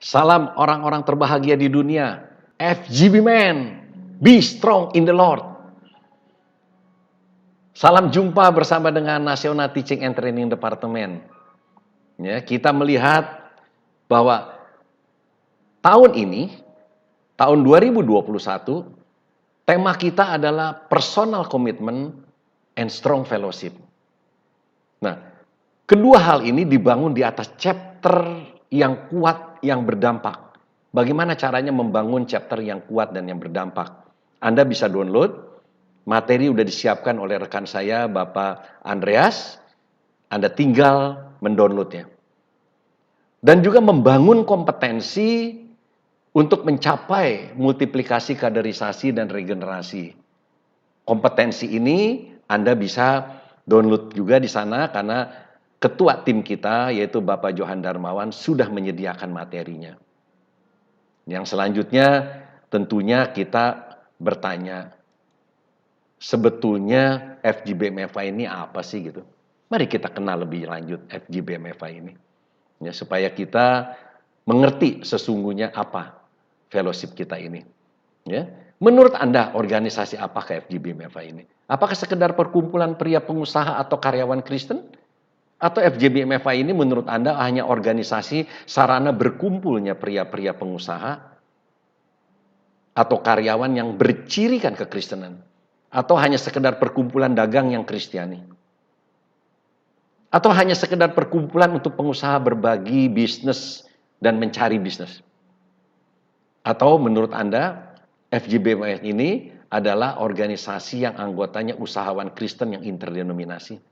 Salam orang-orang terbahagia di dunia. FGB Man, be strong in the Lord. Salam jumpa bersama dengan National Teaching and Training Department. Ya, kita melihat bahwa tahun ini, tahun 2021, tema kita adalah personal commitment and strong fellowship. Nah, kedua hal ini dibangun di atas chapter yang kuat, yang berdampak. Bagaimana caranya membangun chapter yang kuat dan yang berdampak? Anda bisa download, materi udah disiapkan oleh rekan saya, Bapak Andreas. Anda tinggal mendownloadnya. Dan juga membangun kompetensi untuk mencapai multiplikasi, kaderisasi, dan regenerasi. Kompetensi ini Anda bisa download juga di sana karena ketua tim kita yaitu Bapak Johan Darmawan sudah menyediakan materinya. Yang selanjutnya tentunya kita bertanya, sebetulnya FGBMFI ini apa sih gitu? Mari kita kenal lebih lanjut FGBMFI ini. Ya, supaya kita mengerti sesungguhnya apa fellowship kita ini. Ya. Menurut Anda organisasi apakah FGBMFI ini? Apakah sekedar perkumpulan pria pengusaha atau karyawan Kristen? Atau FGBMFI ini menurut Anda hanya organisasi sarana berkumpulnya pria-pria pengusaha atau karyawan yang bercirikan kekristenan? Atau hanya sekedar perkumpulan dagang yang Kristiani? Atau hanya sekedar perkumpulan untuk pengusaha berbagi bisnis dan mencari bisnis? Atau menurut Anda FGBMFI ini adalah organisasi yang anggotanya usahawan Kristen yang interdenominasi?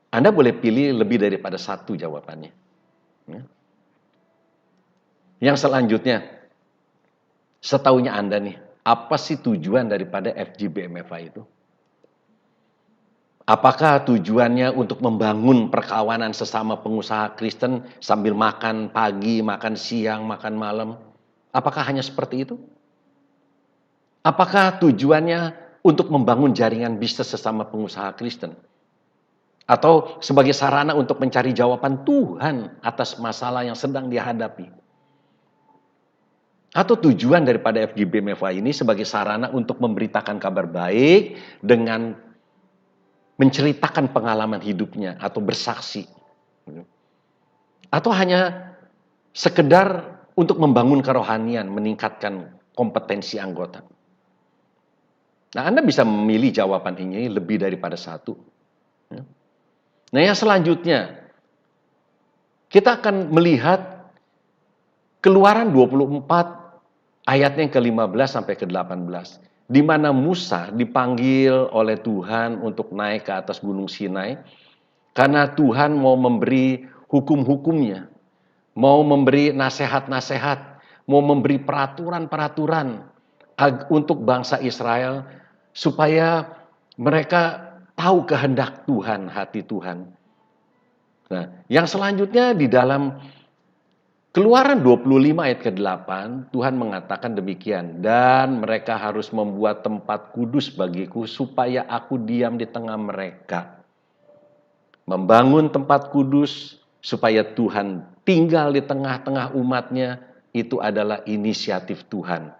Anda boleh pilih lebih daripada satu jawabannya. Yang selanjutnya, setahunya Anda nih, apa sih tujuan daripada FGBMFI itu? Apakah tujuannya untuk membangun perkawanan sesama pengusaha Kristen sambil makan pagi, makan siang, makan malam? Apakah hanya seperti itu? Apakah tujuannya untuk membangun jaringan bisnis sesama pengusaha Kristen? Atau sebagai sarana untuk mencari jawaban Tuhan atas masalah yang sedang dihadapi? Atau tujuan daripada FGBMFI ini sebagai sarana untuk memberitakan kabar baik dengan menceritakan pengalaman hidupnya atau bersaksi? Atau hanya sekedar untuk membangun kerohanian, meningkatkan kompetensi anggota? Nah, Anda bisa memilih jawaban ini lebih daripada satu. Nah, yang selanjutnya, kita akan melihat Keluaran 24 ayatnya yang ke-15 sampai ke-18. Di mana Musa dipanggil oleh Tuhan untuk naik ke atas Gunung Sinai. Karena Tuhan mau memberi hukum-hukumnya. Mau memberi nasihat-nasihat. Mau memberi peraturan-peraturan untuk bangsa Israel. Supaya mereka tahu kehendak Tuhan, hati Tuhan. Nah, yang selanjutnya di dalam Keluaran 25 ayat ke-8, Tuhan mengatakan demikian. Dan mereka harus membuat tempat kudus bagiku supaya aku diam di tengah mereka. Membangun tempat kudus supaya Tuhan tinggal di tengah-tengah umatnya, itu adalah inisiatif Tuhan.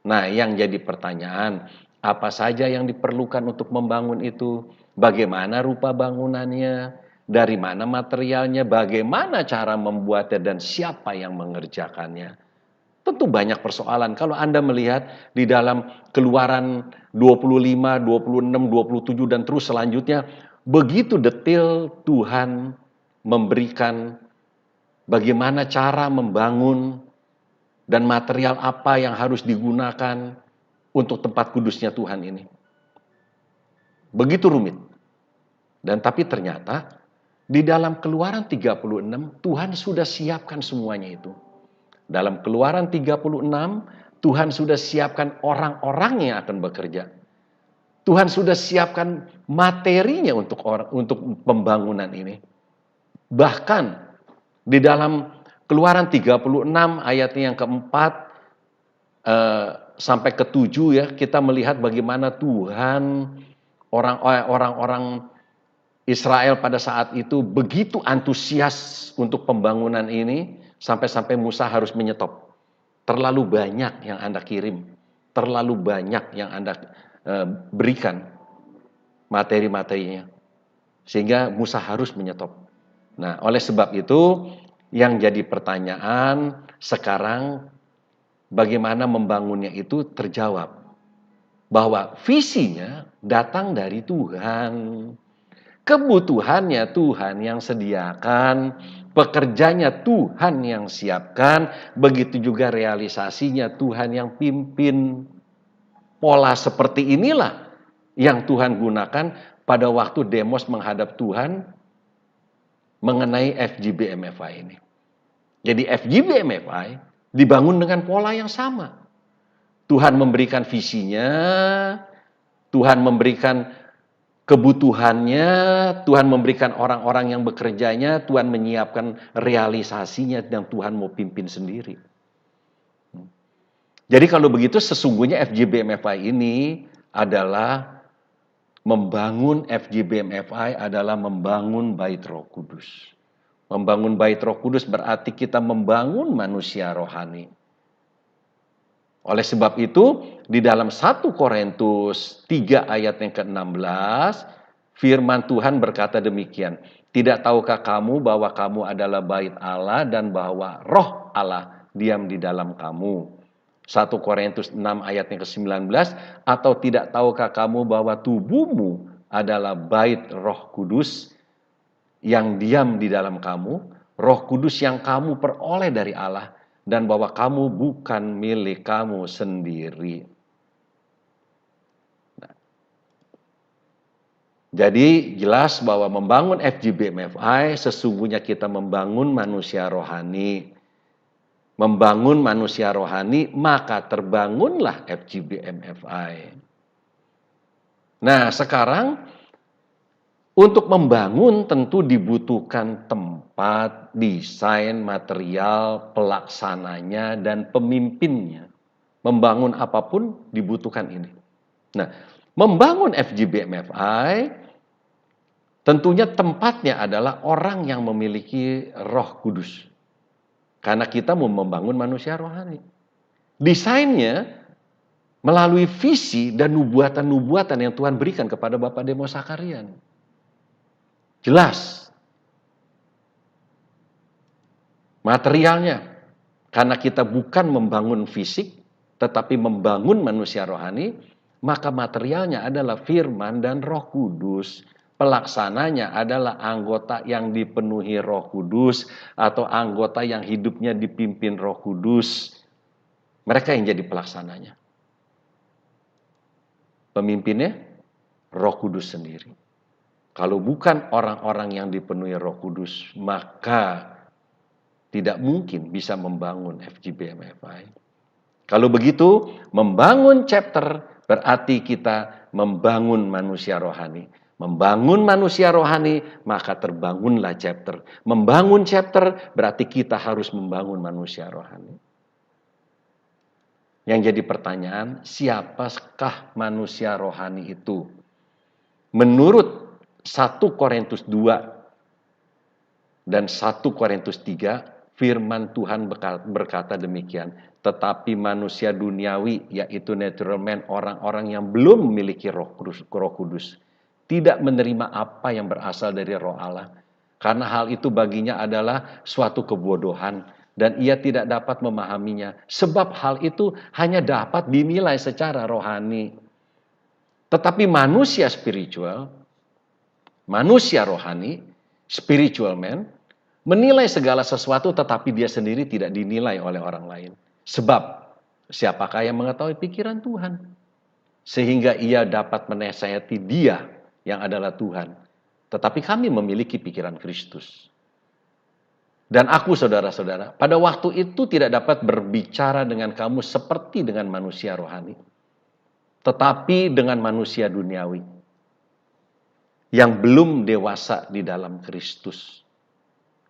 Nah, yang jadi pertanyaan, apa saja yang diperlukan untuk membangun itu? Bagaimana rupa bangunannya? Dari mana materialnya? Bagaimana cara membuatnya? Dan siapa yang mengerjakannya? Tentu banyak persoalan. Kalau Anda melihat di dalam Keluaran 25, 26, 27 dan terus selanjutnya, begitu detail Tuhan memberikan bagaimana cara membangun dan material apa yang harus digunakan untuk tempat kudusnya Tuhan ini. Begitu rumit. Dan tapi ternyata di dalam Keluaran 36 Tuhan sudah siapkan semuanya itu. Dalam Keluaran 36 Tuhan sudah siapkan orang-orang yang akan bekerja. Tuhan sudah siapkan materinya untuk pembangunan ini. Bahkan di dalam Keluaran 36 ayatnya yang keempat sampai ke-7 ya, kita melihat bagaimana Tuhan orang-orang Israel pada saat itu begitu antusias untuk pembangunan ini Sampai-sampai Musa harus menyetop. Terlalu banyak yang Anda kirim. Terlalu banyak yang Anda berikan materi-materinya. Sehingga Musa harus menyetop. Nah, oleh sebab itu yang jadi pertanyaan sekarang bagaimana membangunnya itu terjawab. Bahwa visinya datang dari Tuhan. Kebutuhannya Tuhan yang sediakan, pekerjanya Tuhan yang siapkan, begitu juga realisasinya Tuhan yang pimpin. Pola seperti inilah yang Tuhan gunakan pada waktu Demos menghadap Tuhan mengenai FGBMFI ini. Jadi FGBMFI dibangun dengan pola yang sama. Tuhan memberikan visinya, Tuhan memberikan kebutuhannya, Tuhan memberikan orang-orang yang bekerjanya, Tuhan menyiapkan realisasinya dan Tuhan mau pimpin sendiri. Jadi kalau begitu sesungguhnya FGBMFI ini adalah membangun bait Roh Kudus. Membangun bait Roh Kudus berarti kita membangun manusia rohani. Oleh sebab itu, di dalam 1 Korintus 3 ayat yang ke-16, firman Tuhan berkata demikian, "Tidak tahukah kamu bahwa kamu adalah bait Allah dan bahwa Roh Allah diam di dalam kamu?" 1 Korintus 6 ayat yang ke-19, "Atau tidak tahukah kamu bahwa tubuhmu adalah bait Roh Kudus yang diam di dalam kamu, Roh Kudus yang kamu peroleh dari Allah, dan bahwa kamu bukan milik kamu sendiri." Nah, jadi jelas bahwa membangun FGBMFI sesungguhnya kita membangun manusia rohani. Membangun manusia rohani, maka terbangunlah FGBMFI. Nah, sekarang untuk membangun tentu dibutuhkan tempat, desain, material, pelaksananya, dan pemimpinnya. Membangun apapun dibutuhkan ini. Nah, membangun FGBMFI tentunya tempatnya adalah orang yang memiliki Roh Kudus. Karena kita mau membangun manusia rohani. Desainnya melalui visi dan nubuatan-nubuatan yang Tuhan berikan kepada Bapak Demos Sakarian. Jelas. Materialnya. Karena kita bukan membangun fisik, tetapi membangun manusia rohani, maka materialnya adalah firman dan Roh Kudus. Pelaksananya adalah anggota yang dipenuhi Roh Kudus atau anggota yang hidupnya dipimpin Roh Kudus. Mereka yang jadi pelaksananya. Pemimpinnya Roh Kudus sendiri. Kalau bukan orang-orang yang dipenuhi Roh Kudus, maka tidak mungkin bisa membangun FGBMFI. Kalau begitu, membangun chapter berarti kita membangun manusia rohani. Membangun manusia rohani, maka terbangunlah chapter. Membangun chapter berarti kita harus membangun manusia rohani. Yang jadi pertanyaan, siapakah manusia rohani itu? Menurut 1 Korintus 2 dan 1 Korintus 3, firman Tuhan berkata demikian. Tetapi manusia duniawi, yaitu natural man, orang-orang yang belum memiliki Roh Kudus, tidak menerima apa yang berasal dari Roh Allah. Karena hal itu baginya adalah suatu kebodohan dan ia tidak dapat memahaminya. Sebab hal itu hanya dapat dinilai secara rohani. Tetapi manusia spiritual, manusia rohani, spiritual man, menilai segala sesuatu tetapi dia sendiri tidak dinilai oleh orang lain. Sebab siapakah yang mengetahui pikiran Tuhan? Sehingga ia dapat menasihati dia yang adalah Tuhan. Tetapi kami memiliki pikiran Kristus. Dan aku, saudara-saudara, pada waktu itu tidak dapat berbicara dengan kamu seperti dengan manusia rohani, tetapi dengan manusia duniawi yang belum dewasa di dalam Kristus.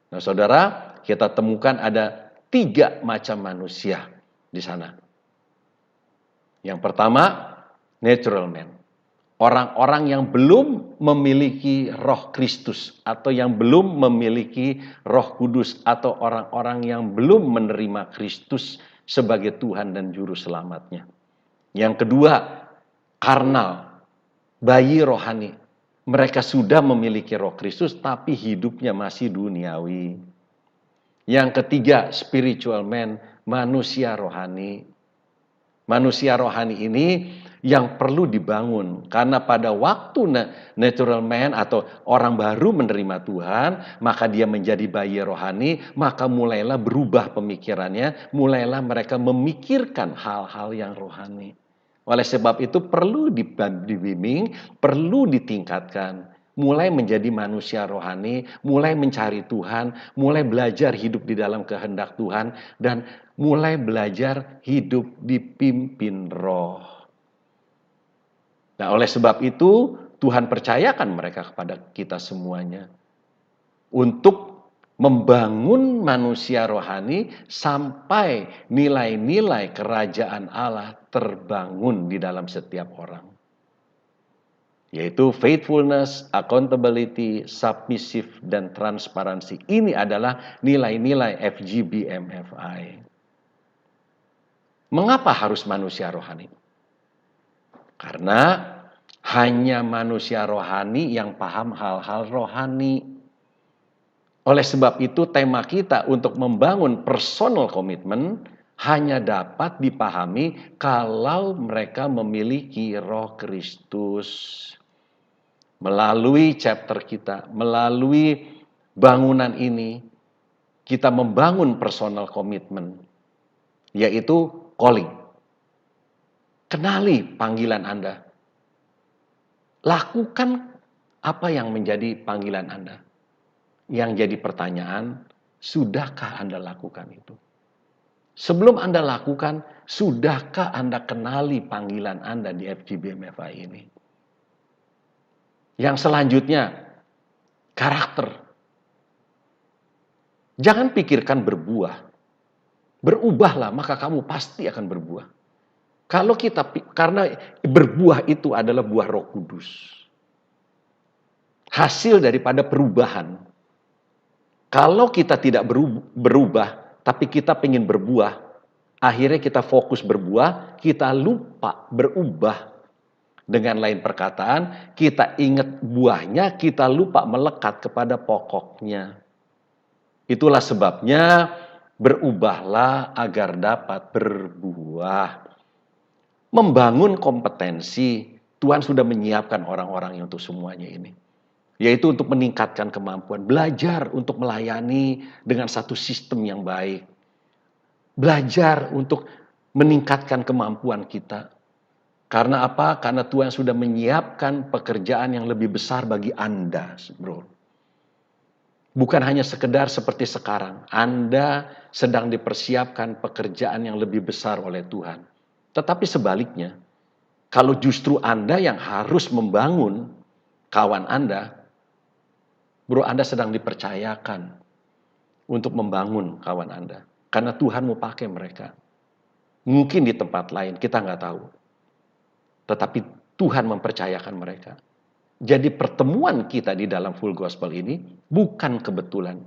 Nah, saudara, kita temukan ada 3 macam manusia di sana. Yang pertama, natural man. orang-orang yang belum memiliki Roh Kristus atau yang belum memiliki Roh Kudus atau orang-orang yang belum menerima Kristus sebagai Tuhan dan Juru Selamatnya. Yang kedua, karnal, bayi rohani. Mereka sudah memiliki Roh Kristus tapi hidupnya masih duniawi. Yang ketiga, spiritual man, manusia rohani. Manusia rohani ini yang perlu dibangun. Karena pada waktu natural man atau orang baru menerima Tuhan, maka dia menjadi bayi rohani, maka mulailah berubah pemikirannya, mulailah mereka memikirkan hal-hal yang rohani. Oleh sebab itu perlu dibimbing, perlu ditingkatkan. Mulai menjadi manusia rohani, mulai mencari Tuhan, mulai belajar hidup di dalam kehendak Tuhan, dan mulai belajar hidup dipimpin Roh. Nah, oleh sebab itu Tuhan percayakan mereka kepada kita semuanya untuk membangun manusia rohani sampai nilai-nilai kerajaan Allah terbangun di dalam setiap orang. Yaitu faithfulness, accountability, submissive, dan transparansi. Ini adalah nilai-nilai FGBMFI. Mengapa harus manusia rohani? Karena hanya manusia rohani yang paham hal-hal rohani. Oleh sebab itu tema kita untuk membangun personal commitment hanya dapat dipahami kalau mereka memiliki Roh Kristus. Melalui chapter kita, melalui bangunan ini, kita membangun personal commitment, yaitu calling. Kenali panggilan Anda. Lakukan apa yang menjadi panggilan Anda. Yang jadi pertanyaan, sudahkah Anda lakukan itu? Sebelum Anda lakukan, sudahkah Anda kenali panggilan Anda di FGBMFI ini? Yang selanjutnya, karakter. Jangan pikirkan berbuah. Berubahlah, maka kamu pasti akan berbuah. Karena berbuah itu adalah buah Roh Kudus. Hasil daripada perubahan. Kalau kita tidak berubah, tapi kita ingin berbuah, akhirnya kita fokus berbuah, kita lupa berubah. Dengan lain perkataan, kita ingat buahnya, kita lupa melekat kepada pokoknya. Itulah sebabnya berubahlah agar dapat berbuah. Membangun kompetensi, Tuhan sudah menyiapkan orang-orang untuk semuanya ini. Yaitu untuk meningkatkan kemampuan, belajar untuk melayani dengan satu sistem yang baik. Belajar untuk meningkatkan kemampuan kita. Karena apa? Karena Tuhan sudah menyiapkan pekerjaan yang lebih besar bagi Anda, bro. Bukan hanya sekedar seperti sekarang. Anda sedang dipersiapkan pekerjaan yang lebih besar oleh Tuhan. Tetapi sebaliknya, kalau justru Anda yang harus membangun kawan Anda, bro, Anda sedang dipercayakan untuk membangun kawan Anda. Karena Tuhan mau pakai mereka. Mungkin di tempat lain, kita nggak tahu. Tetapi Tuhan mempercayakan mereka. Jadi pertemuan kita di dalam Full Gospel ini bukan kebetulan.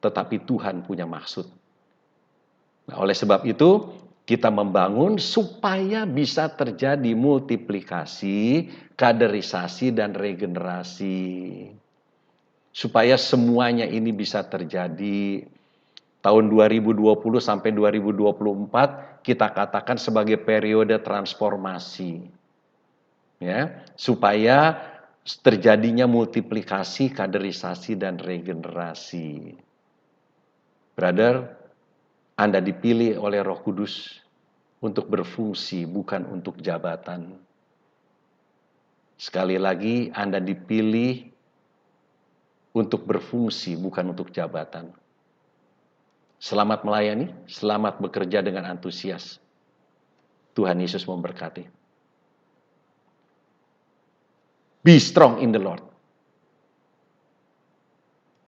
Tetapi Tuhan punya maksud. Nah, oleh sebab itu, kita membangun supaya bisa terjadi multiplikasi, kaderisasi, dan regenerasi. Supaya semuanya ini bisa terjadi. Tahun 2020 sampai 2024 kita katakan sebagai periode transformasi. Ya, supaya terjadinya multiplikasi, kaderisasi, dan regenerasi. Brother, Anda dipilih oleh Roh Kudus untuk berfungsi, bukan untuk jabatan. Sekali lagi, Anda dipilih untuk berfungsi, bukan untuk jabatan. Selamat melayani, selamat bekerja dengan antusias. Tuhan Yesus memberkati. Be strong in the Lord.